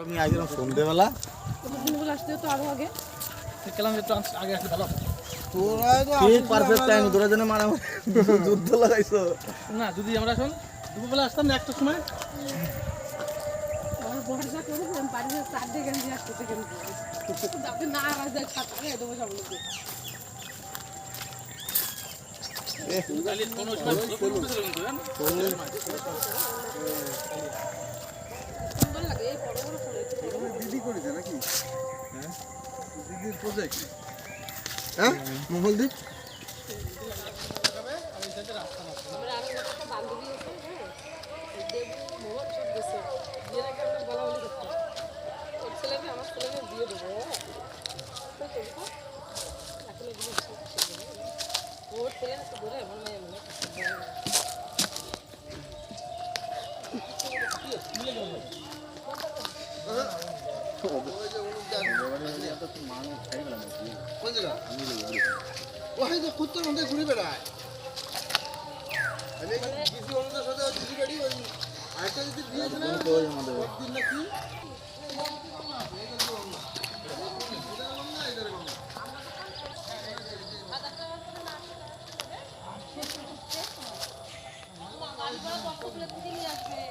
আমি আগে সন্ধ্যেবেলা দিনগুলো আসতে তো আরো আগে দেখলাম একটু আগে আসলে ভালো। তোরা ঠিক পারফেক্ট টাইম তোরা জন্য মারামারি যুদ্ধ লাগাইছো না যদি আমরা এখন দুপুরবেলা আসতাম না একটার সময় আমার বর্ষা করে বাড়িতে 4 গেঞ্জি আসতে থেকে আপনি না আর যায় ছাতা রে দেবো সব লোকে কালি কোনো সময় সুন্দর লাগে এই বড় বড় ফুল দিদি করেছে নাকি হ্যাঁ দিদির প্রজেক্ট হ্যাঁ মঙ্গলদীপ আমরা আরো একটা বান্ধবী আছে দেবু মোহন সব গেছে বিয়ের আগে আমরা বলা বলি করতাম ওর ছেলেকে আমার ছেলেকে বিয়ে দেবো ওর ছেলে তো ধরে আমার মেয়ে মনে কুত্তর মধ্যে ঘুরে বেড়ায় দিদি অনুদার সাথে দিদি বাড়ি ওই আরেকটা যদি দিয়েছে না দিন নাকি আসবে